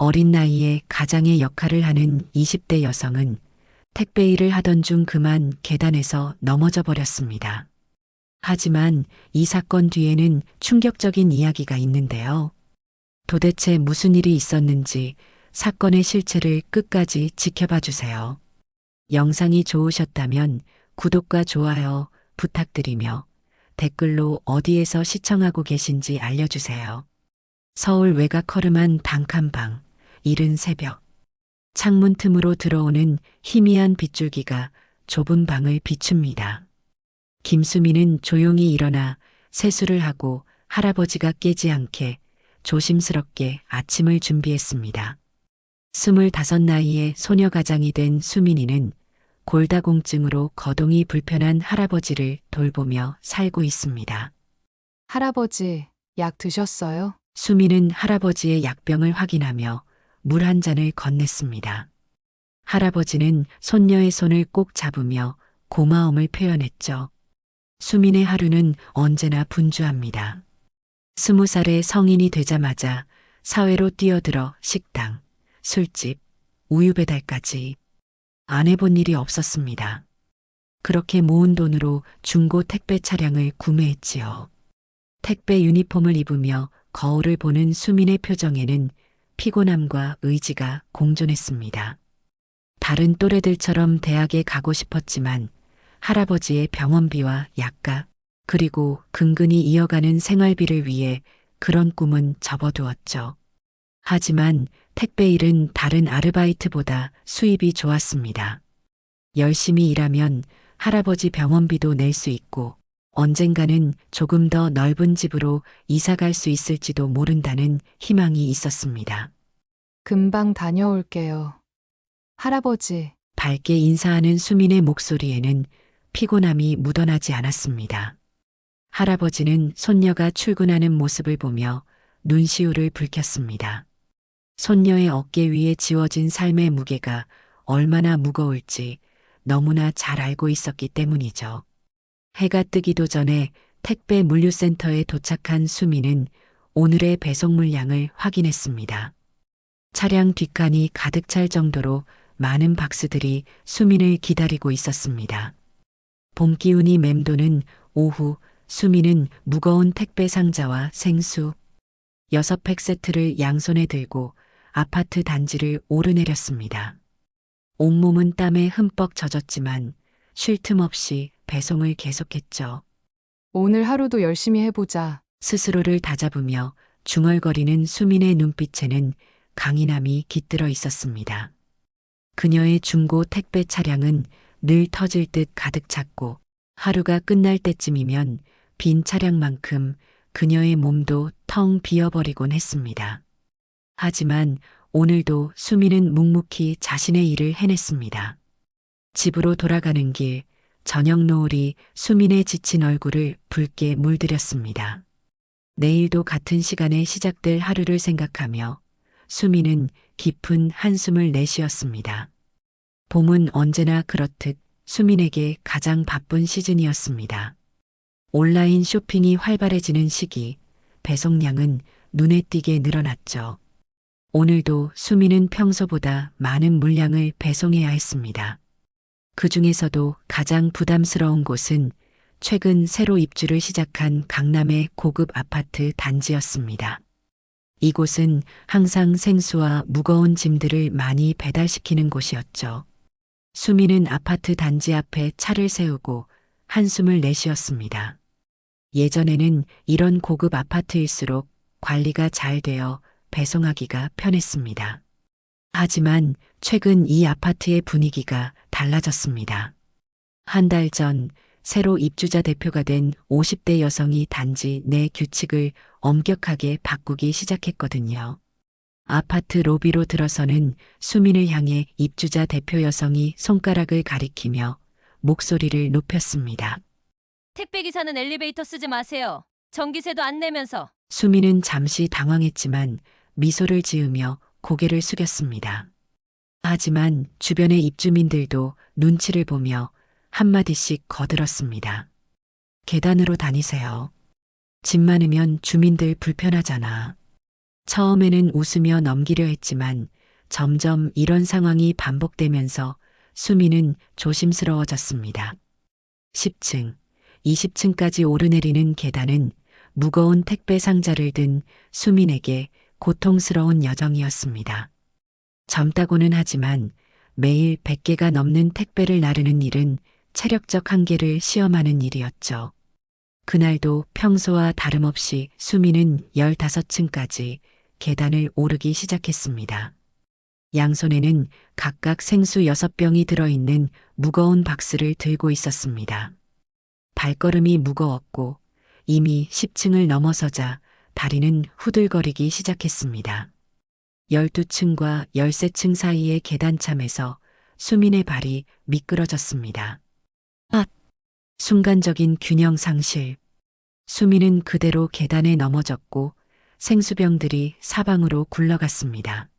어린 나이에 가장의 역할을 하는 20대 여성은 택배 일을 하던 중 그만 계단에서 넘어져 버렸습니다. 하지만 이 사건 뒤에는 충격적인 이야기가 있는데요. 도대체 무슨 일이 있었는지 사건의 실체를 끝까지 지켜봐 주세요. 영상이 좋으셨다면 구독과 좋아요 부탁드리며 댓글로 어디에서 시청하고 계신지 알려주세요. 서울 외곽 허름한 단칸방, 이른 새벽. 창문 틈으로 들어오는 희미한 빗줄기가 좁은 방을 비춥니다. 김수미는 조용히 일어나 세수를 하고 할아버지가 깨지 않게 조심스럽게 아침을 준비했습니다. 25 나이에 소녀가장이 된 수민이는 골다공증으로 거동이 불편한 할아버지를 돌보며 살고 있습니다. 할아버지, 약 드셨어요? 수미는 할아버지의 약병을 확인하며 물 한 잔을 건넸습니다. 할아버지는 손녀의 손을 꼭 잡으며 고마움을 표현했죠. 수민의 하루는 언제나 분주합니다. 20살의 성인이 되자마자 사회로 뛰어들어 식당, 술집, 우유 배달까지 안 해본 일이 없었습니다. 그렇게 모은 돈으로 중고 택배 차량을 구매했지요. 택배 유니폼을 입으며 거울을 보는 수민의 표정에는 피곤함과 의지가 공존했습니다. 다른 또래들처럼 대학에 가고 싶었지만 할아버지의 병원비와 약값, 그리고 근근히 이어가는 생활비를 위해 그런 꿈은 접어두었죠. 하지만 택배 일은 다른 아르바이트보다 수입이 좋았습니다. 열심히 일하면 할아버지 병원비도 낼 수 있고 언젠가는 조금 더 넓은 집으로 이사 갈 수 있을지도 모른다는 희망이 있었습니다. 금방 다녀올게요. 할아버지, 밝게 인사하는 수민의 목소리에는 피곤함이 묻어나지 않았습니다. 할아버지는 손녀가 출근하는 모습을 보며 눈시울을 붉혔습니다. 손녀의 어깨 위에 지워진 삶의 무게가 얼마나 무거울지 너무나 잘 알고 있었기 때문이죠. 해가 뜨기도 전에 택배 물류센터에 도착한 수미는 오늘의 배송 물량을 확인했습니다. 차량 뒷칸이 가득 찰 정도로 많은 박스들이 수민을 기다리고 있었습니다. 봄 기운이 맴도는 오후, 수민은 무거운 택배 상자와 생수, 6팩 세트를 양손에 들고 아파트 단지를 오르내렸습니다. 온몸은 땀에 흠뻑 젖었지만 쉴 틈 없이 배송을 계속했죠. 오늘 하루도 열심히 해보자. 스스로를 다잡으며 중얼거리는 수민의 눈빛에는 강인함이 깃들어 있었습니다. 그녀의 중고 택배 차량은 늘 터질 듯 가득 찼고 하루가 끝날 때쯤이면 빈 차량만큼 그녀의 몸도 텅 비어버리곤 했습니다. 하지만 오늘도 수민은 묵묵히 자신의 일을 해냈습니다. 집으로 돌아가는 길, 저녁 노을이 수민의 지친 얼굴을 붉게 물들였습니다. 내일도 같은 시간에 시작될 하루를 생각하며 수민은 깊은 한숨을 내쉬었습니다. 봄은 언제나 그렇듯 수민에게 가장 바쁜 시즌이었습니다. 온라인 쇼핑이 활발해지는 시기, 배송량은 눈에 띄게 늘어났죠. 오늘도 수민은 평소보다 많은 물량을 배송해야 했습니다. 그 중에서도 가장 부담스러운 곳은 최근 새로 입주를 시작한 강남의 고급 아파트 단지였습니다. 이곳은 항상 생수와 무거운 짐들을 많이 배달시키는 곳이었죠. 수민은 아파트 단지 앞에 차를 세우고 한숨을 내쉬었습니다. 예전에는 이런 고급 아파트일수록 관리가 잘 되어 배송하기가 편했습니다. 하지만 최근 이 아파트의 분위기가 달라졌습니다. 한 달 전 새로 입주자 대표가 된 50대 여성이 단지 내 규칙을 엄격하게 바꾸기 시작했거든요. 아파트 로비로 들어서는 수민을 향해 입주자 대표 여성이 손가락을 가리키며 목소리를 높였습니다. 택배기사는 엘리베이터 쓰지 마세요. 전기세도 안 내면서. 수민은 잠시 당황했지만 미소를 지으며 고개를 숙였습니다. 하지만 주변의 입주민들도 눈치를 보며 한마디씩 거들었습니다. 계단으로 다니세요. 짐 많으면 주민들 불편하잖아. 처음에는 웃으며 넘기려 했지만 점점 이런 상황이 반복되면서 수미는 조심스러워졌습니다. 10층, 20층까지 오르내리는 계단은 무거운 택배 상자를 든 수민에게 고통스러운 여정이었습니다. 젊다고는 하지만 매일 100개가 넘는 택배를 나르는 일은 체력적 한계를 시험하는 일이었죠. 그날도 평소와 다름없이 수미는 15층까지 계단을 오르기 시작했습니다. 양손에는 각각 생수 6병이 들어있는 무거운 박스를 들고 있었습니다. 발걸음이 무거웠고 이미 10층을 넘어서자 다리는 후들거리기 시작했습니다. 12층과 13층 사이의 계단참에서 수민의 발이 미끄러졌습니다. 순간적인 균형 상실. 수민은 그대로 계단에 넘어졌고 생수병들이 사방으로 굴러갔습니다.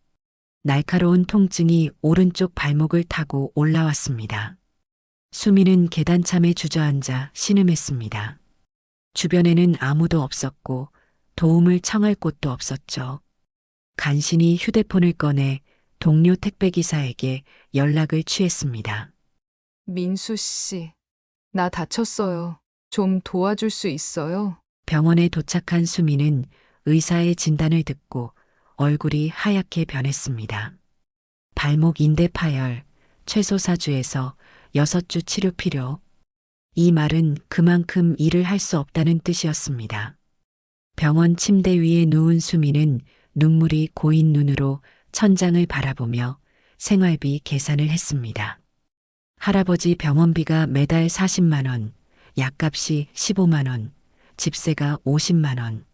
날카로운 통증이 오른쪽 발목을 타고 올라왔습니다. 수민은 계단참에 주저앉아 신음했습니다. 주변에는 아무도 없었고 도움을 청할 곳도 없었죠. 간신히 휴대폰을 꺼내 동료 택배기사에게 연락을 취했습니다. 민수 씨, 나 다쳤어요. 좀 도와줄 수 있어요? 병원에 도착한 수민은 의사의 진단을 듣고 얼굴이 하얗게 변했습니다. 발목 인대 파열, 최소 4주에서 6주 치료 필요. 이 말은 그만큼 일을 할 수 없다는 뜻이었습니다. 병원 침대 위에 누운 수민은 눈물이 고인 눈으로 천장을 바라보며 생활비 계산을 했습니다. 할아버지 병원비가 매달 40만 원, 약값이 15만 원, 집세가 50만 원.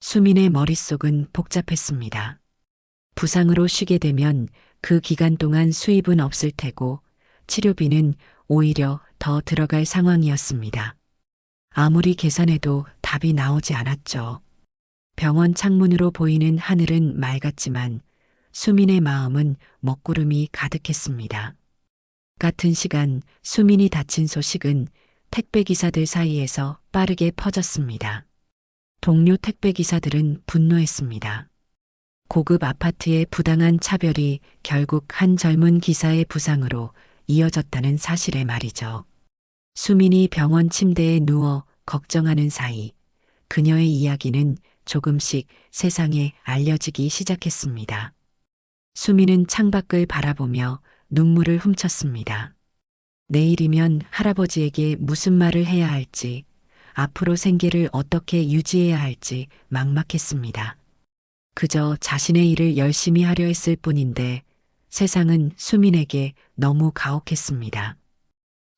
수민의 머릿속은 복잡했습니다. 부상으로 쉬게 되면 그 기간 동안 수입은 없을 테고 치료비는 오히려 더 들어갈 상황이었습니다. 아무리 계산해도 답이 나오지 않았죠. 병원 창문으로 보이는 하늘은 맑았지만 수민의 마음은 먹구름이 가득했습니다. 같은 시간 수민이 다친 소식은 택배기사들 사이에서 빠르게 퍼졌습니다. 동료 택배기사들은 분노했습니다. 고급 아파트의 부당한 차별이 결국 한 젊은 기사의 부상으로 이어졌다는 사실에 말이죠. 수민이 병원 침대에 누워 걱정하는 사이 그녀의 이야기는 조금씩 세상에 알려지기 시작했습니다. 수민은 창밖을 바라보며 눈물을 훔쳤습니다. 내일이면 할아버지에게 무슨 말을 해야 할지, 앞으로 생계를 어떻게 유지해야 할지 막막했습니다. 그저 자신의 일을 열심히 하려 했을 뿐인데 세상은 수민에게 너무 가혹했습니다.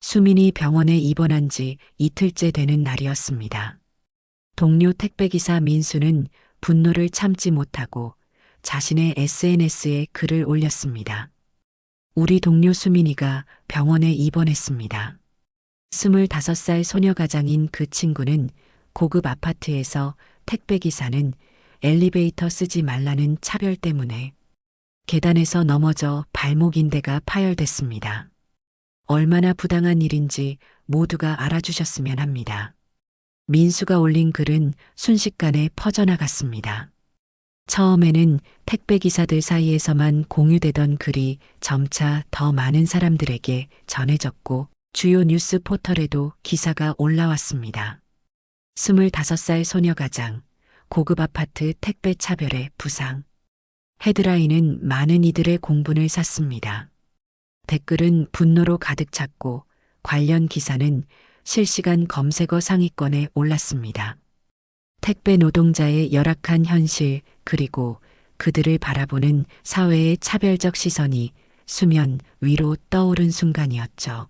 수민이 병원에 입원한 지 이틀째 되는 날이었습니다. 동료 택배기사 민수는 분노를 참지 못하고 자신의 SNS에 글을 올렸습니다. 우리 동료 수민이가 병원에 입원했습니다. 25살 소녀 가장인 그 친구는 고급 아파트에서 택배기사는 엘리베이터 쓰지 말라는 차별 때문에 계단에서 넘어져 발목 인대가 파열됐습니다. 얼마나 부당한 일인지 모두가 알아주셨으면 합니다. 민수가 올린 글은 순식간에 퍼져나갔습니다. 처음에는 택배기사들 사이에서만 공유되던 글이 점차 더 많은 사람들에게 전해졌고 주요 뉴스 포털에도 기사가 올라왔습니다. 25살 소녀 가장, 고급 아파트 택배 차별의 부상. 헤드라인은 많은 이들의 공분을 샀습니다. 댓글은 분노로 가득 찼고 관련 기사는 실시간 검색어 상위권에 올랐습니다. 택배 노동자의 열악한 현실 그리고 그들을 바라보는 사회의 차별적 시선이 수면 위로 떠오른 순간이었죠.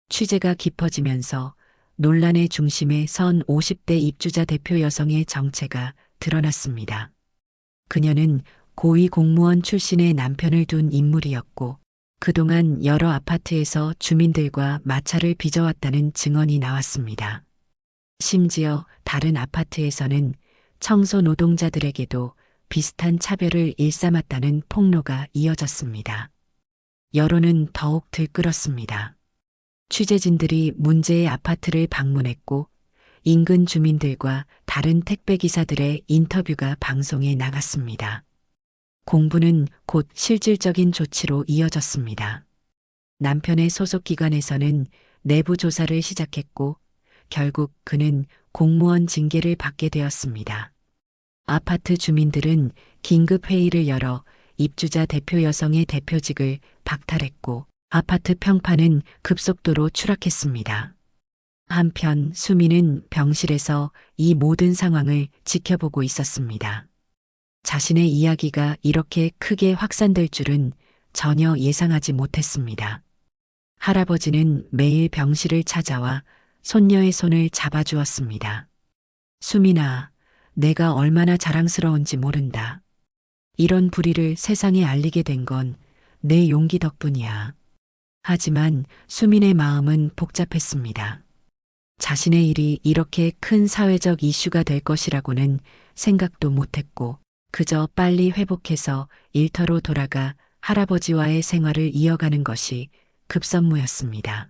취재가 깊어지면서 논란의 중심에 선 50대 입주자 대표 여성의 정체가 드러났습니다. 그녀는 고위 공무원 출신의 남편을 둔 인물이었고 그동안 여러 아파트에서 주민들과 마찰을 빚어왔다는 증언이 나왔습니다. 심지어 다른 아파트에서는 청소 노동자들에게도 비슷한 차별을 일삼았다는 폭로가 이어졌습니다. 여론은 더욱 들끓었습니다. 취재진들이 문제의 아파트를 방문했고 인근 주민들과 다른 택배기사들의 인터뷰가 방송에 나갔습니다. 공부는 곧 실질적인 조치로 이어졌습니다. 남편의 소속 기관에서는 내부 조사를 시작했고 결국 그는 공무원 징계를 받게 되었습니다. 아파트 주민들은 긴급 회의를 열어 입주자 대표 여성의 대표직을 박탈했고 아파트 평판은 급속도로 추락했습니다. 한편 수민은 병실에서 이 모든 상황을 지켜보고 있었습니다. 자신의 이야기가 이렇게 크게 확산될 줄은 전혀 예상하지 못했습니다. 할아버지는 매일 병실을 찾아와 손녀의 손을 잡아주었습니다. 수민아, 내가 얼마나 자랑스러운지 모른다. 이런 불의를 세상에 알리게 된 건 내 용기 덕분이야. 하지만 수민의 마음은 복잡했습니다. 자신의 일이 이렇게 큰 사회적 이슈가 될 것이라고는 생각도 못했고 그저 빨리 회복해서 일터로 돌아가 할아버지와의 생활을 이어가는 것이 급선무였습니다.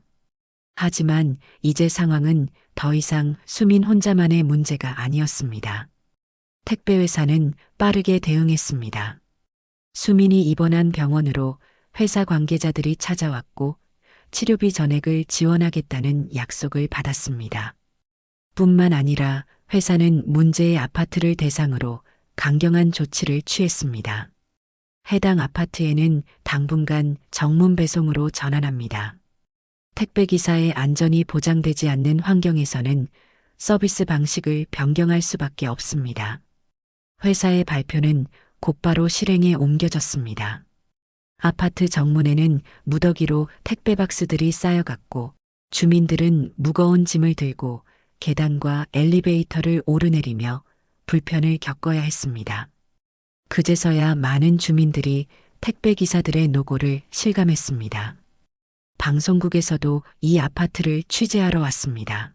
하지만 이제 상황은 더 이상 수민 혼자만의 문제가 아니었습니다. 택배회사는 빠르게 대응했습니다. 수민이 입원한 병원으로 회사 관계자들이 찾아왔고 치료비 전액을 지원하겠다는 약속을 받았습니다. 뿐만 아니라 회사는 문제의 아파트를 대상으로 강경한 조치를 취했습니다. 해당 아파트에는 당분간 정문 배송으로 전환합니다. 택배기사의 안전이 보장되지 않는 환경에서는 서비스 방식을 변경할 수밖에 없습니다. 회사의 발표는 곧바로 실행에 옮겨졌습니다. 아파트 정문에는 무더기로 택배 박스들이 쌓여갔고 주민들은 무거운 짐을 들고 계단과 엘리베이터를 오르내리며 불편을 겪어야 했습니다. 그제서야 많은 주민들이 택배기사들의 노고를 실감했습니다. 방송국에서도 이 아파트를 취재하러 왔습니다.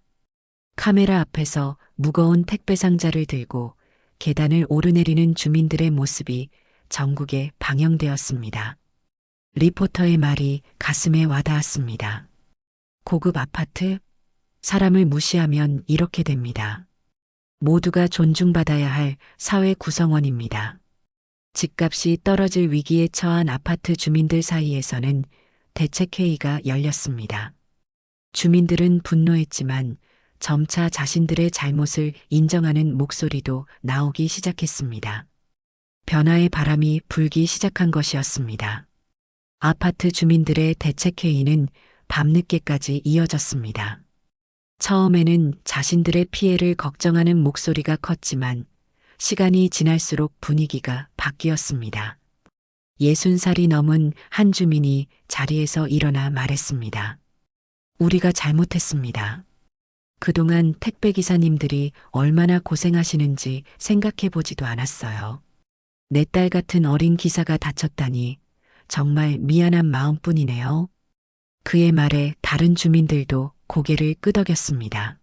카메라 앞에서 무거운 택배 상자를 들고 계단을 오르내리는 주민들의 모습이 전국에 방영되었습니다. 리포터의 말이 가슴에 와닿았습니다. 고급 아파트? 사람을 무시하면 이렇게 됩니다. 모두가 존중받아야 할 사회 구성원입니다. 집값이 떨어질 위기에 처한 아파트 주민들 사이에서는 대책회의가 열렸습니다. 주민들은 분노했지만 점차 자신들의 잘못을 인정하는 목소리도 나오기 시작했습니다. 변화의 바람이 불기 시작한 것이었습니다. 아파트 주민들의 대책회의는 밤늦게까지 이어졌습니다. 처음에는 자신들의 피해를 걱정하는 목소리가 컸지만 시간이 지날수록 분위기가 바뀌었습니다. 60살이 넘은 한 주민이 자리에서 일어나 말했습니다. 우리가 잘못했습니다. 그동안 택배기사님들이 얼마나 고생하시는지 생각해 보지도 않았어요. 내 딸 같은 어린 기사가 다쳤다니 정말 미안한 마음뿐이네요. 그의 말에 다른 주민들도 고개를 끄덕였습니다.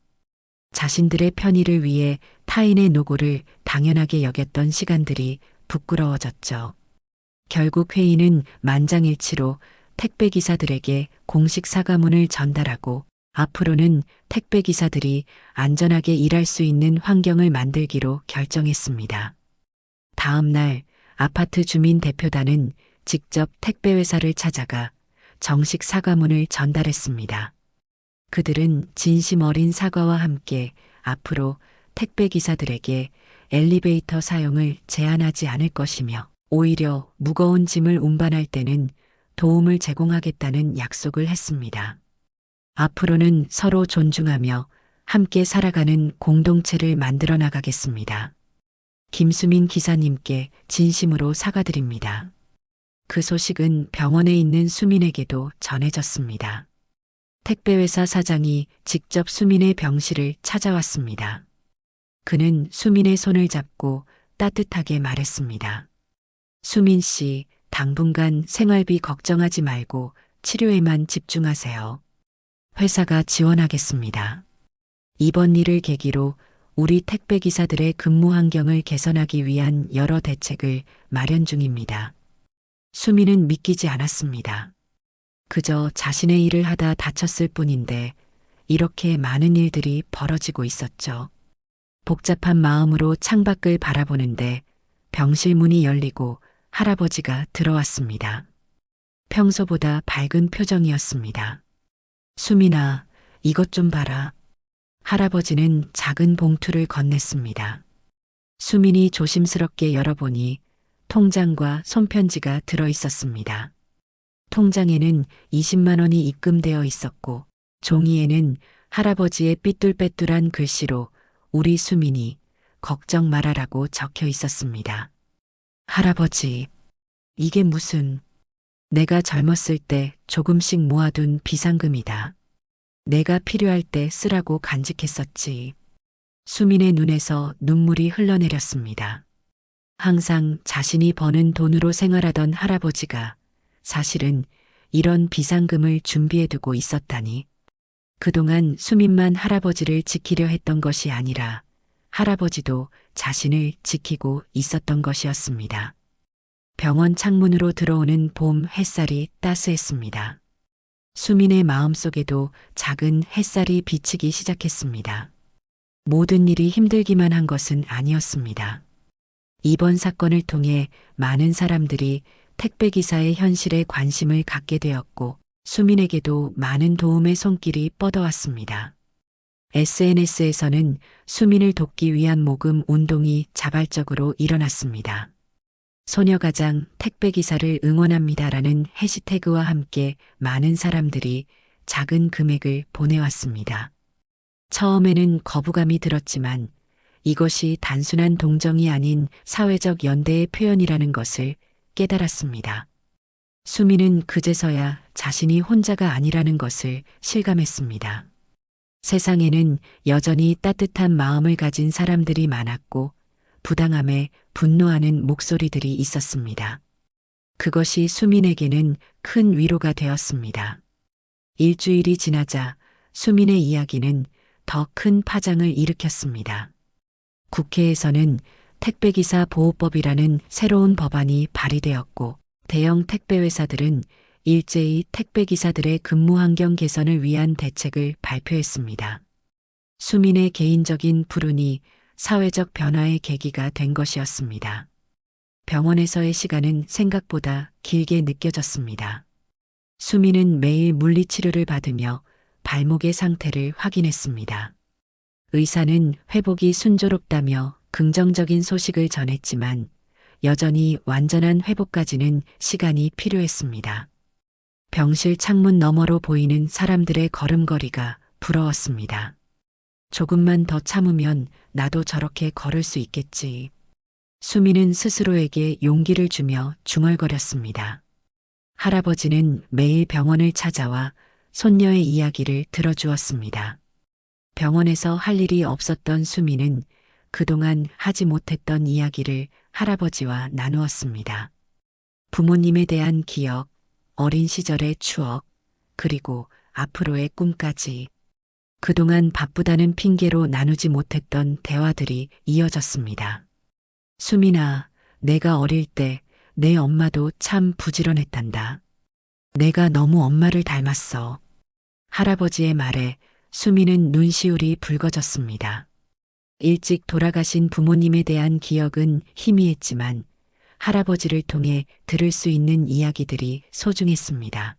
자신들의 편의를 위해 타인의 노고를 당연하게 여겼던 시간들이 부끄러워졌죠. 결국 회의는 만장일치로 택배기사들에게 공식 사과문을 전달하고 앞으로는 택배기사들이 안전하게 일할 수 있는 환경을 만들기로 결정했습니다. 다음 날 아파트 주민 대표단은 직접 택배회사를 찾아가 정식 사과문을 전달했습니다. 그들은 진심 어린 사과와 함께 앞으로 택배기사들에게 엘리베이터 사용을 제한하지 않을 것이며 오히려 무거운 짐을 운반할 때는 도움을 제공하겠다는 약속을 했습니다. 앞으로는 서로 존중하며 함께 살아가는 공동체를 만들어 나가겠습니다. 김수민 기사님께 진심으로 사과드립니다. 그 소식은 병원에 있는 수민에게도 전해졌습니다. 택배회사 사장이 직접 수민의 병실을 찾아왔습니다. 그는 수민의 손을 잡고 따뜻하게 말했습니다. 수민 씨, 당분간 생활비 걱정하지 말고 치료에만 집중하세요. 회사가 지원하겠습니다. 이번 일을 계기로 우리 택배기사들의 근무 환경을 개선하기 위한 여러 대책을 마련 중입니다. 수민은 믿기지 않았습니다. 그저 자신의 일을 하다 다쳤을 뿐인데 이렇게 많은 일들이 벌어지고 있었죠. 복잡한 마음으로 창밖을 바라보는데 병실 문이 열리고 할아버지가 들어왔습니다. 평소보다 밝은 표정이었습니다. 수민아, 이것 좀 봐라. 할아버지는 작은 봉투를 건넸습니다. 수민이 조심스럽게 열어보니 통장과 손편지가 들어 있었습니다. 통장에는 20만 원이 입금되어 있었고 종이에는 할아버지의 삐뚤빼뚤한 글씨로 우리 수민이 걱정 말아라고 적혀 있었습니다. 할아버지, 이게 무슨... 내가 젊었을 때 조금씩 모아둔 비상금이다. 내가 필요할 때 쓰라고 간직했었지. 수민의 눈에서 눈물이 흘러내렸습니다. 항상 자신이 버는 돈으로 생활하던 할아버지가 사실은 이런 비상금을 준비해두고 있었다니. 그동안 수민만 할아버지를 지키려 했던 것이 아니라 할아버지도 자신을 지키고 있었던 것이었습니다. 병원 창문으로 들어오는 봄 햇살이 따스했습니다. 수민의 마음속에도 작은 햇살이 비치기 시작했습니다. 모든 일이 힘들기만 한 것은 아니었습니다. 이번 사건을 통해 많은 사람들이 택배기사의 현실에 관심을 갖게 되었고 수민에게도 많은 도움의 손길이 뻗어왔습니다. SNS에서는 수민을 돕기 위한 모금 운동이 자발적으로 일어났습니다. 소녀가장 택배기사를 응원합니다라는 해시태그와 함께 많은 사람들이 작은 금액을 보내왔습니다. 처음에는 거부감이 들었지만 이것이 단순한 동정이 아닌 사회적 연대의 표현이라는 것을 깨달았습니다. 수민은 그제서야 자신이 혼자가 아니라는 것을 실감했습니다. 세상에는 여전히 따뜻한 마음을 가진 사람들이 많았고 부당함에 분노하는 목소리들이 있었습니다. 그것이 수민에게는 큰 위로가 되었습니다. 일주일이 지나자 수민의 이야기는 더 큰 파장을 일으켰습니다. 국회에서는 택배기사 보호법이라는 새로운 법안이 발의되었고 대형 택배회사들은 일제히 택배기사들의 근무 환경 개선을 위한 대책을 발표했습니다. 수민의 개인적인 불운이 사회적 변화의 계기가 된 것이었습니다. 병원에서의 시간은 생각보다 길게 느껴졌습니다. 수민은 매일 물리치료를 받으며 발목의 상태를 확인했습니다. 의사는 회복이 순조롭다며 긍정적인 소식을 전했지만 여전히 완전한 회복까지는 시간이 필요했습니다. 병실 창문 너머로 보이는 사람들의 걸음걸이가 부러웠습니다. 조금만 더 참으면 나도 저렇게 걸을 수 있겠지. 수민은 스스로에게 용기를 주며 중얼거렸습니다. 할아버지는 매일 병원을 찾아와 손녀의 이야기를 들어주었습니다. 병원에서 할 일이 없었던 수민은 그동안 하지 못했던 이야기를 할아버지와 나누었습니다. 부모님에 대한 기억, 어린 시절의 추억, 그리고 앞으로의 꿈까지. 그동안 바쁘다는 핑계로 나누지 못했던 대화들이 이어졌습니다. 수민아, 내가 어릴 때 내 엄마도 참 부지런했단다. 내가 너무 엄마를 닮았어. 할아버지의 말에 수민은 눈시울이 붉어졌습니다. 일찍 돌아가신 부모님에 대한 기억은 희미했지만 할아버지를 통해 들을 수 있는 이야기들이 소중했습니다.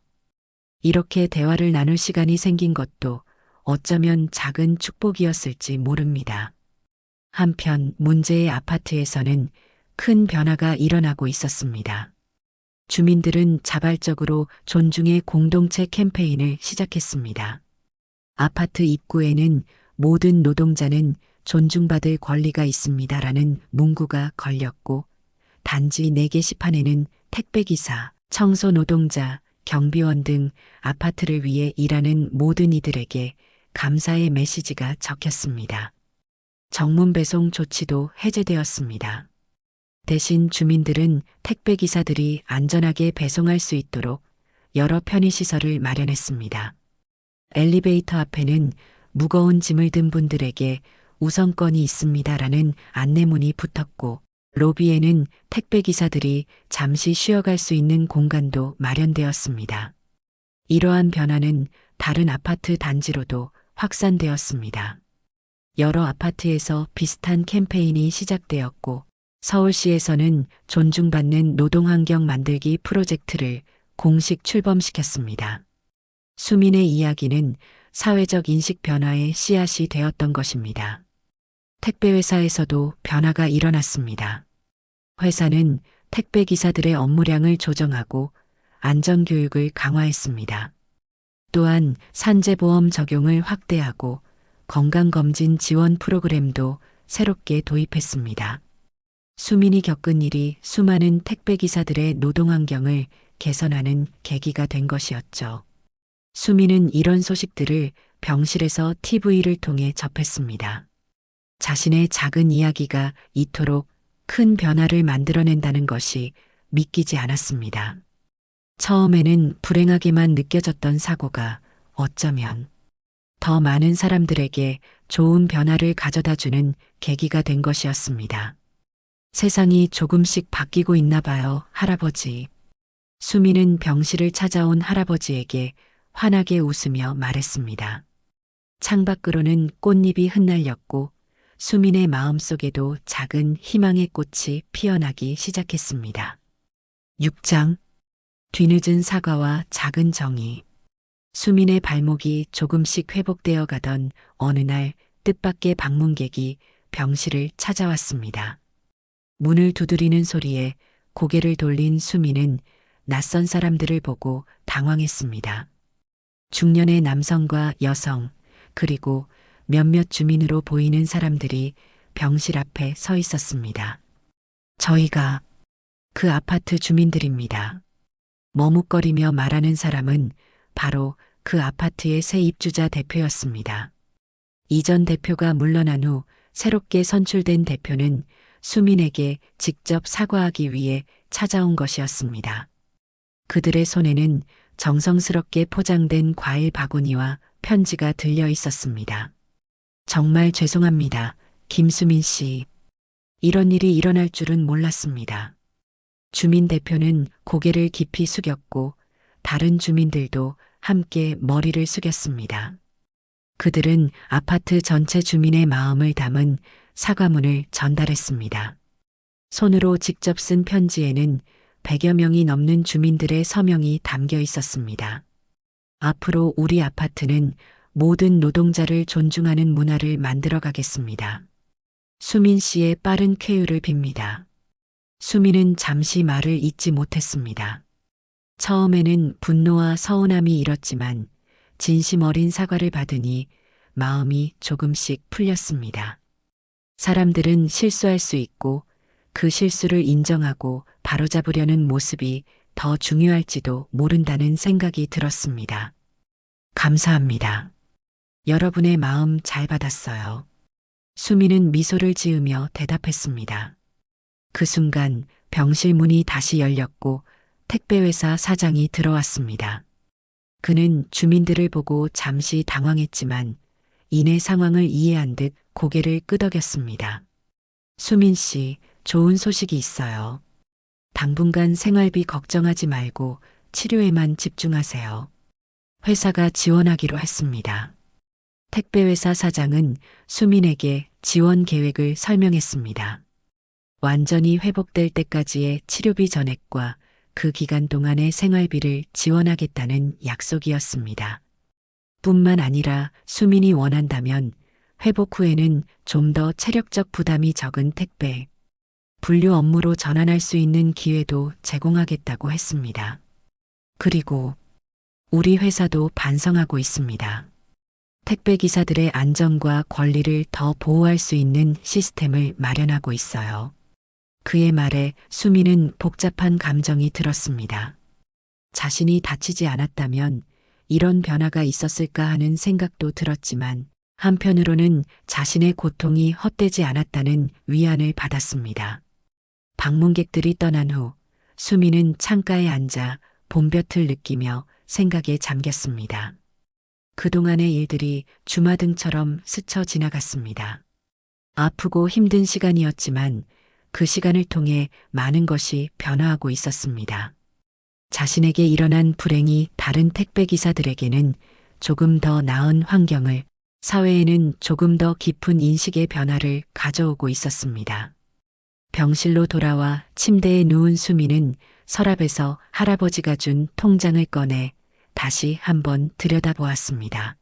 이렇게 대화를 나눌 시간이 생긴 것도 어쩌면 작은 축복이었을지 모릅니다. 한편 문제의 아파트에서는 큰 변화가 일어나고 있었습니다. 주민들은 자발적으로 존중의 공동체 캠페인을 시작했습니다. 아파트 입구에는 모든 노동자는 존중받을 권리가 있습니다라는 문구가 걸렸고 단지 내 게시판에는 택배기사, 청소노동자, 경비원 등 아파트를 위해 일하는 모든 이들에게 감사의 메시지가 적혔습니다. 정문 배송 조치도 해제되었습니다. 대신 주민들은 택배기사들이 안전하게 배송할 수 있도록 여러 편의시설을 마련했습니다. 엘리베이터 앞에는 무거운 짐을 든 분들에게 우선권이 있습니다라는 안내문이 붙었고 로비에는 택배기사들이 잠시 쉬어갈 수 있는 공간도 마련되었습니다. 이러한 변화는 다른 아파트 단지로도 확산되었습니다. 여러 아파트에서 비슷한 캠페인이 시작되었고 서울시에서는 존중받는 노동환경 만들기 프로젝트를 공식 출범시켰습니다. 수민의 이야기는 사회적 인식 변화의 씨앗이 되었던 것입니다. 택배회사에서도 변화가 일어났습니다. 회사는 택배기사들의 업무량을 조정하고 안전교육을 강화했습니다. 또한 산재보험 적용을 확대하고 건강검진 지원 프로그램도 새롭게 도입했습니다. 수민이 겪은 일이 수많은 택배기사들의 노동환경을 개선하는 계기가 된 것이었죠. 수민은 이런 소식들을 병실에서 TV를 통해 접했습니다. 자신의 작은 이야기가 이토록 큰 변화를 만들어낸다는 것이 믿기지 않았습니다. 처음에는 불행하게만 느껴졌던 사고가 어쩌면 더 많은 사람들에게 좋은 변화를 가져다주는 계기가 된 것이었습니다. 세상이 조금씩 바뀌고 있나 봐요, 할아버지. 수민은 병실을 찾아온 할아버지에게 환하게 웃으며 말했습니다. 창밖으로는 꽃잎이 흩날렸고 수민의 마음속에도 작은 희망의 꽃이 피어나기 시작했습니다. 6장 뒤늦은 사과와 작은 정의. 수민의 발목이 조금씩 회복되어 가던 어느 날 뜻밖의 방문객이 병실을 찾아왔습니다. 문을 두드리는 소리에 고개를 돌린 수민은 낯선 사람들을 보고 당황했습니다. 중년의 남성과 여성, 그리고 몇몇 주민으로 보이는 사람들이 병실 앞에 서 있었습니다. 저희가 그 아파트 주민들입니다. 머뭇거리며 말하는 사람은 바로 그 아파트의 새 입주자 대표였습니다. 이전 대표가 물러난 후 새롭게 선출된 대표는 수민에게 직접 사과하기 위해 찾아온 것이었습니다. 그들의 손에는 정성스럽게 포장된 과일 바구니와 편지가 들려 있었습니다. 정말 죄송합니다, 김수민 씨. 이런 일이 일어날 줄은 몰랐습니다. 주민 대표는 고개를 깊이 숙였고 다른 주민들도 함께 머리를 숙였습니다. 그들은 아파트 전체 주민의 마음을 담은 사과문을 전달했습니다. 손으로 직접 쓴 편지에는 100여 명이 넘는 주민들의 서명이 담겨 있었습니다. 앞으로 우리 아파트는 모든 노동자를 존중하는 문화를 만들어 가겠습니다. 수민 씨의 빠른 쾌유를 빕니다. 수민은 잠시 말을 잇지 못했습니다. 처음에는 분노와 서운함이 일었지만 진심 어린 사과를 받으니 마음이 조금씩 풀렸습니다. 사람들은 실수할 수 있고 그 실수를 인정하고 바로잡으려는 모습이 더 중요할지도 모른다는 생각이 들었습니다. 감사합니다. 여러분의 마음 잘 받았어요. 수민은 미소를 지으며 대답했습니다. 그 순간 병실 문이 다시 열렸고 택배회사 사장이 들어왔습니다. 그는 주민들을 보고 잠시 당황했지만 이내 상황을 이해한 듯 고개를 끄덕였습니다. 수민 씨, 좋은 소식이 있어요. 당분간 생활비 걱정하지 말고 치료에만 집중하세요. 회사가 지원하기로 했습니다. 택배회사 사장은 수민에게 지원 계획을 설명했습니다. 완전히 회복될 때까지의 치료비 전액과 그 기간 동안의 생활비를 지원하겠다는 약속이었습니다. 뿐만 아니라 수민이 원한다면 회복 후에는 좀 더 체력적 부담이 적은 택배, 분류 업무로 전환할 수 있는 기회도 제공하겠다고 했습니다. 그리고 우리 회사도 반성하고 있습니다. 택배 기사들의 안전과 권리를 더 보호할 수 있는 시스템을 마련하고 있어요. 그의 말에 수민은 복잡한 감정이 들었습니다. 자신이 다치지 않았다면 이런 변화가 있었을까 하는 생각도 들었지만 한편으로는 자신의 고통이 헛되지 않았다는 위안을 받았습니다. 방문객들이 떠난 후 수민은 창가에 앉아 봄볕을 느끼며 생각에 잠겼습니다. 그동안의 일들이 주마등처럼 스쳐 지나갔습니다. 아프고 힘든 시간이었지만 그 시간을 통해 많은 것이 변화하고 있었습니다. 자신에게 일어난 불행이 다른 택배 기사들에게는 조금 더 나은 환경을 사회에는 조금 더 깊은 인식의 변화를 가져오고 있었습니다. 병실로 돌아와 침대에 누운 수미는 서랍에서 할아버지가 준 통장을 꺼내 다시 한번 들여다보았습니다.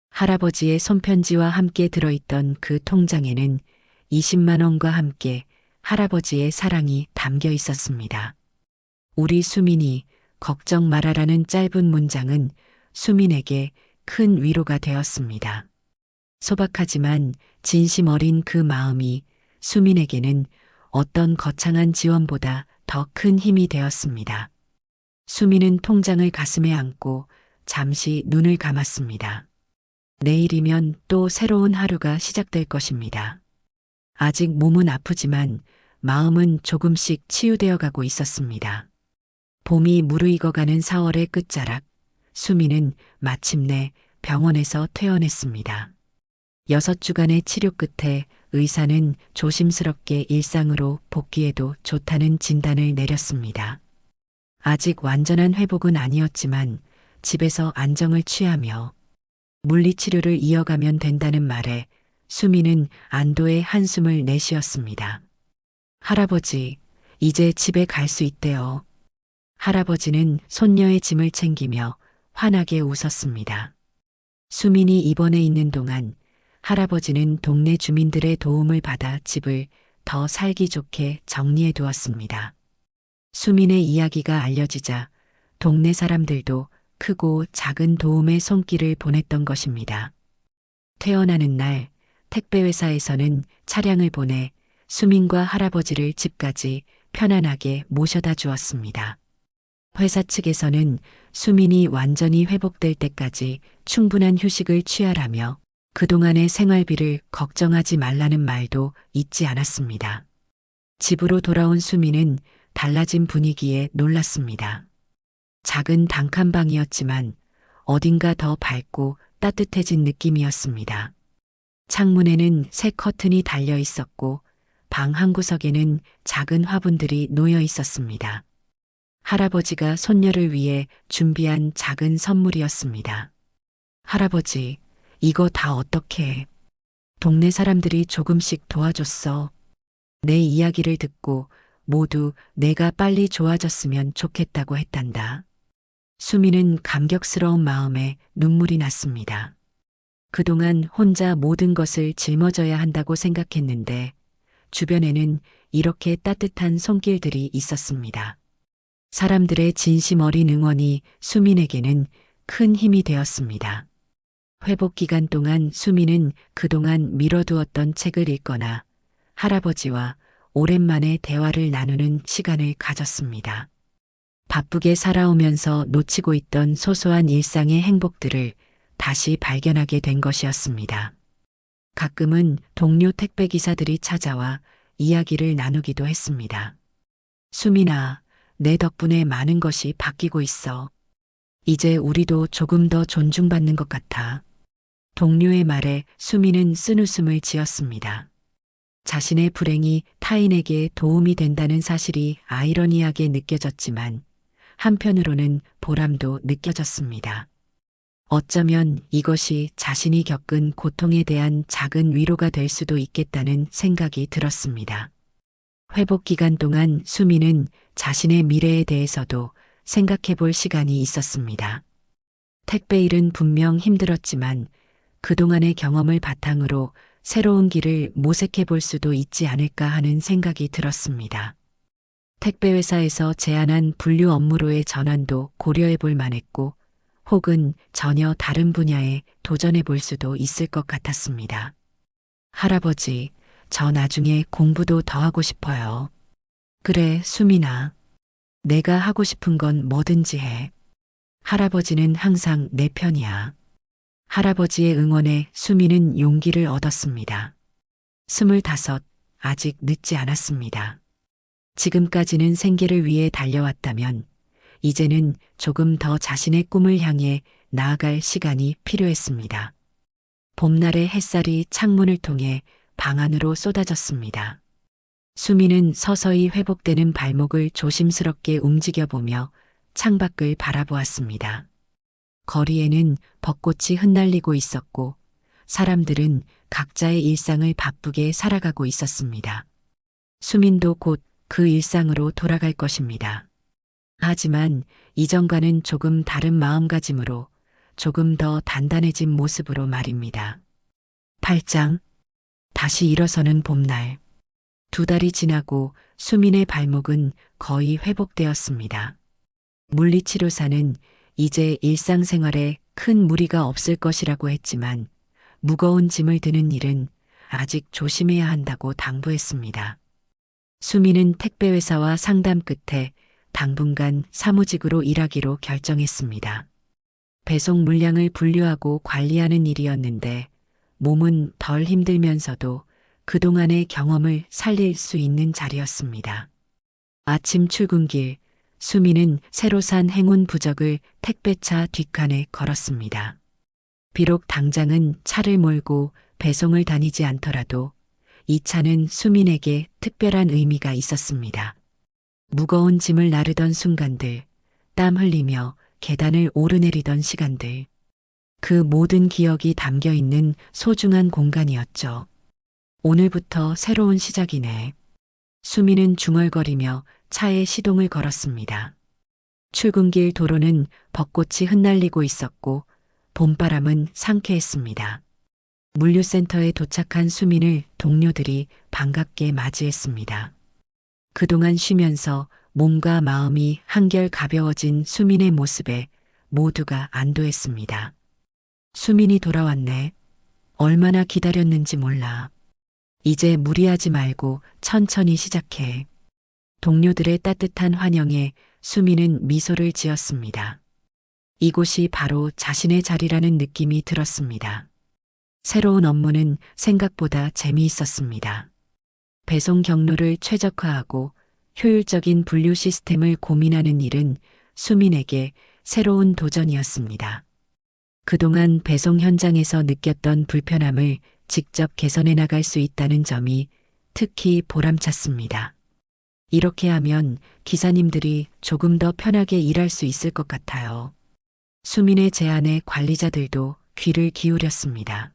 할아버지의 손편지와 함께 들어있던 그 통장에는 20만 원과 함께 할아버지의 사랑이 담겨 있었습니다. 우리 수민이 걱정 말아라는 짧은 문장은 수민에게 큰 위로가 되었습니다. 소박하지만 진심 어린 그 마음이 수민에게는 어떤 거창한 지원보다 더 큰 힘이 되었습니다. 수민은 통장을 가슴에 안고 잠시 눈을 감았습니다. 내일이면 또 새로운 하루가 시작될 것입니다. 아직 몸은 아프지만 마음은 조금씩 치유되어 가고 있었습니다. 봄이 무르익어가는 4월의 끝자락, 수미는 마침내 병원에서 퇴원했습니다. 6주간의 치료 끝에 의사는 조심스럽게 일상으로 복귀해도 좋다는 진단을 내렸습니다. 아직 완전한 회복은 아니었지만 집에서 안정을 취하며 물리치료를 이어가면 된다는 말에 수미는 안도의 한숨을 내쉬었습니다. 할아버지, 이제 집에 갈 수 있대요. 할아버지는 손녀의 짐을 챙기며 환하게 웃었습니다. 수민이 입원해 있는 동안 할아버지는 동네 주민들의 도움을 받아 집을 더 살기 좋게 정리해 두었습니다. 수민의 이야기가 알려지자 동네 사람들도 크고 작은 도움의 손길을 보냈던 것입니다. 퇴원하는 날 택배회사에서는 차량을 보내 수민과 할아버지를 집까지 편안하게 모셔다 주었습니다. 회사 측에서는 수민이 완전히 회복될 때까지 충분한 휴식을 취하라며 그동안의 생활비를 걱정하지 말라는 말도 잊지 않았습니다. 집으로 돌아온 수민은 달라진 분위기에 놀랐습니다. 작은 단칸방이었지만 어딘가 더 밝고 따뜻해진 느낌이었습니다. 창문에는 새 커튼이 달려 있었고 방 한 구석에는 작은 화분들이 놓여 있었습니다. 할아버지가 손녀를 위해 준비한 작은 선물이었습니다. 할아버지, 이거 다 어떻게 해? 동네 사람들이 조금씩 도와줬어. 내 이야기를 듣고 모두 내가 빨리 좋아졌으면 좋겠다고 했단다. 수미는 감격스러운 마음에 눈물이 났습니다. 그동안 혼자 모든 것을 짊어져야 한다고 생각했는데 주변에는 이렇게 따뜻한 손길들이 있었습니다. 사람들의 진심 어린 응원이 수민에게는 큰 힘이 되었습니다. 회복 기간 동안 수민은 그동안 미뤄두었던 책을 읽거나 할아버지와 오랜만에 대화를 나누는 시간을 가졌습니다. 바쁘게 살아오면서 놓치고 있던 소소한 일상의 행복들을 다시 발견하게 된 것이었습니다. 가끔은 동료 택배기사들이 찾아와 이야기를 나누기도 했습니다. 수민아, 내 덕분에 많은 것이 바뀌고 있어. 이제 우리도 조금 더 존중받는 것 같아. 동료의 말에 수민은 쓴웃음을 지었습니다. 자신의 불행이 타인에게 도움이 된다는 사실이 아이러니하게 느껴졌지만 한편으로는 보람도 느껴졌습니다. 어쩌면 이것이 자신이 겪은 고통에 대한 작은 위로가 될 수도 있겠다는 생각이 들었습니다. 회복 기간 동안 수민은 자신의 미래에 대해서도 생각해 볼 시간이 있었습니다. 택배 일은 분명 힘들었지만 그동안의 경험을 바탕으로 새로운 길을 모색해 볼 수도 있지 않을까 하는 생각이 들었습니다. 택배회사에서 제안한 분류 업무로의 전환도 고려해 볼 만했고 혹은 전혀 다른 분야에 도전해 볼 수도 있을 것 같았습니다. 할아버지, 저 나중에 공부도 더 하고 싶어요. 그래, 수민아. 내가 하고 싶은 건 뭐든지 해. 할아버지는 항상 내 편이야. 할아버지의 응원에 수민은 용기를 얻었습니다. 25, 아직 늦지 않았습니다. 지금까지는 생계를 위해 달려왔다면 이제는 조금 더 자신의 꿈을 향해 나아갈 시간이 필요했습니다. 봄날의 햇살이 창문을 통해 방 안으로 쏟아졌습니다. 수민은 서서히 회복되는 발목을 조심스럽게 움직여보며 창밖을 바라보았습니다. 거리에는 벚꽃이 흩날리고 있었고 사람들은 각자의 일상을 바쁘게 살아가고 있었습니다. 수민도 곧 그 일상으로 돌아갈 것입니다. 하지만 이전과는 조금 다른 마음가짐으로 조금 더 단단해진 모습으로 말입니다. 8장 다시 일어서는 봄날. 2달이 지나고 수민의 발목은 거의 회복되었습니다. 물리치료사는 이제 일상생활에 큰 무리가 없을 것이라고 했지만 무거운 짐을 드는 일은 아직 조심해야 한다고 당부했습니다. 수민은 택배회사와 상담 끝에 당분간 사무직으로 일하기로 결정했습니다. 배송 물량을 분류하고 관리하는 일이었는데 몸은 덜 힘들면서도 그동안의 경험을 살릴 수 있는 자리였습니다. 아침 출근길, 수민은 새로 산 행운 부적을 택배차 뒷칸에 걸었습니다. 비록 당장은 차를 몰고 배송을 다니지 않더라도 이 차는 수민에게 특별한 의미가 있었습니다. 무거운 짐을 나르던 순간들, 땀 흘리며 계단을 오르내리던 시간들, 그 모든 기억이 담겨 있는 소중한 공간이었죠. 오늘부터 새로운 시작이네. 수민은 중얼거리며 차에 시동을 걸었습니다. 출근길 도로는 벚꽃이 흩날리고 있었고 봄바람은 상쾌했습니다. 물류센터에 도착한 수민을 동료들이 반갑게 맞이했습니다. 그동안 쉬면서 몸과 마음이 한결 가벼워진 수민의 모습에 모두가 안도했습니다. 수민이 돌아왔네. 얼마나 기다렸는지 몰라. 이제 무리하지 말고 천천히 시작해. 동료들의 따뜻한 환영에 수민은 미소를 지었습니다. 이곳이 바로 자신의 자리라는 느낌이 들었습니다. 새로운 업무는 생각보다 재미있었습니다. 배송 경로를 최적화하고 효율적인 분류 시스템을 고민하는 일은 수민에게 새로운 도전이었습니다. 그동안 배송 현장에서 느꼈던 불편함을 직접 개선해 나갈 수 있다는 점이 특히 보람찼습니다. 이렇게 하면 기사님들이 조금 더 편하게 일할 수 있을 것 같아요. 수민의 제안에 관리자들도 귀를 기울였습니다.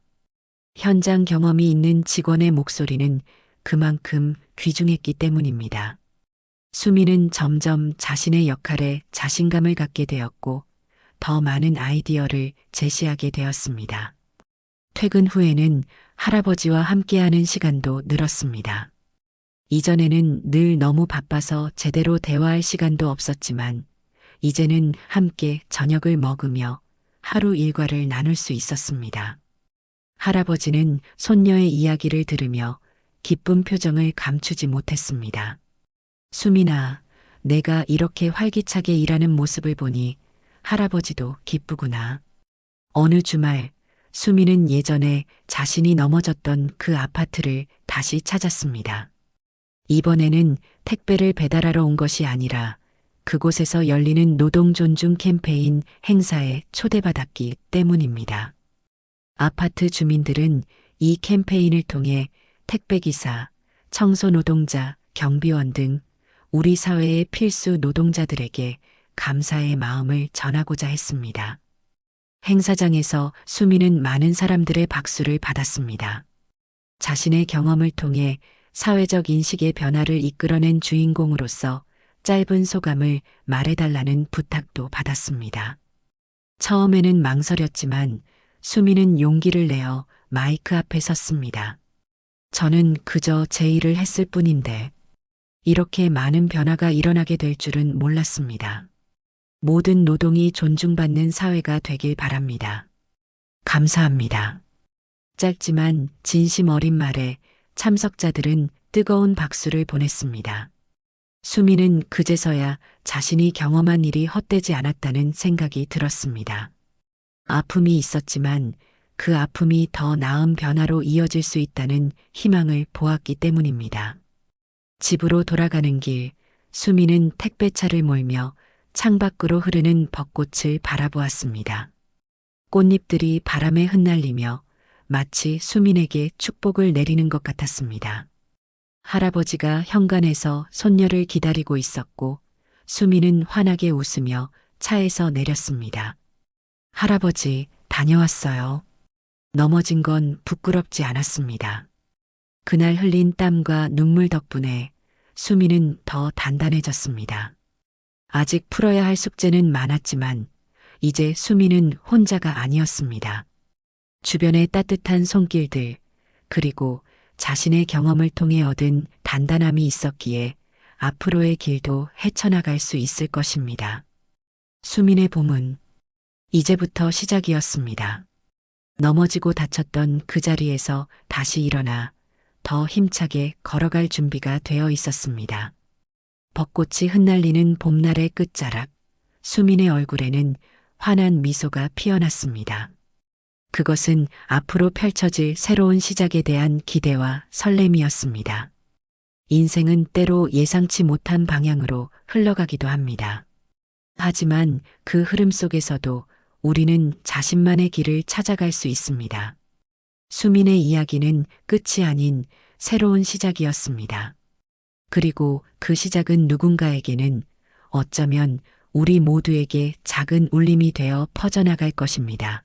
현장 경험이 있는 직원의 목소리는 그만큼 귀중했기 때문입니다. 수민은 점점 자신의 역할에 자신감을 갖게 되었고 더 많은 아이디어를 제시하게 되었습니다. 퇴근 후에는 할아버지와 함께하는 시간도 늘었습니다. 이전에는 늘 너무 바빠서 제대로 대화할 시간도 없었지만 이제는 함께 저녁을 먹으며 하루 일과를 나눌 수 있었습니다. 할아버지는 손녀의 이야기를 들으며 기쁜 표정을 감추지 못했습니다. 수민아, 내가 이렇게 활기차게 일하는 모습을 보니 할아버지도 기쁘구나. 어느 주말 수민은 예전에 자신이 넘어졌던 그 아파트를 다시 찾았습니다. 이번에는 택배를 배달하러 온 것이 아니라 그곳에서 열리는 노동 존중 캠페인 행사에 초대받았기 때문입니다. 아파트 주민들은 이 캠페인을 통해 택배기사, 청소노동자, 경비원 등 우리 사회의 필수 노동자들에게 감사의 마음을 전하고자 했습니다. 행사장에서 수민은 많은 사람들의 박수를 받았습니다. 자신의 경험을 통해 사회적 인식의 변화를 이끌어낸 주인공으로서 짧은 소감을 말해달라는 부탁도 받았습니다. 처음에는 망설였지만 수민은 용기를 내어 마이크 앞에 섰습니다. 저는 그저 제 일을 했을 뿐인데 이렇게 많은 변화가 일어나게 될 줄은 몰랐습니다. 모든 노동이 존중받는 사회가 되길 바랍니다. 감사합니다. 짧지만 진심 어린 말에 참석자들은 뜨거운 박수를 보냈습니다. 수민은 그제서야 자신이 경험한 일이 헛되지 않았다는 생각이 들었습니다. 아픔이 있었지만 그 아픔이 더 나은 변화로 이어질 수 있다는 희망을 보았기 때문입니다. 집으로 돌아가는 길, 수민은 택배차를 몰며 창밖으로 흐르는 벚꽃을 바라보았습니다. 꽃잎들이 바람에 흩날리며 마치 수민에게 축복을 내리는 것 같았습니다. 할아버지가 현관에서 손녀를 기다리고 있었고 수민은 환하게 웃으며 차에서 내렸습니다. 할아버지, 다녀왔어요. 넘어진 건 부끄럽지 않았습니다. 그날 흘린 땀과 눈물 덕분에 수미는 더 단단해졌습니다. 아직 풀어야 할 숙제는 많았지만 이제 수미는 혼자가 아니었습니다. 주변의 따뜻한 손길들, 그리고 자신의 경험을 통해 얻은 단단함이 있었기에 앞으로의 길도 헤쳐나갈 수 있을 것입니다. 수민의 봄은 이제부터 시작이었습니다. 넘어지고 다쳤던 그 자리에서 다시 일어나 더 힘차게 걸어갈 준비가 되어 있었습니다. 벚꽃이 흩날리는 봄날의 끝자락, 수민의 얼굴에는 환한 미소가 피어났습니다. 그것은 앞으로 펼쳐질 새로운 시작에 대한 기대와 설렘이었습니다. 인생은 때로 예상치 못한 방향으로 흘러가기도 합니다. 하지만 그 흐름 속에서도 우리는 자신만의 길을 찾아갈 수 있습니다. 수민의 이야기는 끝이 아닌 새로운 시작이었습니다. 그리고 그 시작은 누군가에게는 어쩌면 우리 모두에게 작은 울림이 되어 퍼져나갈 것입니다.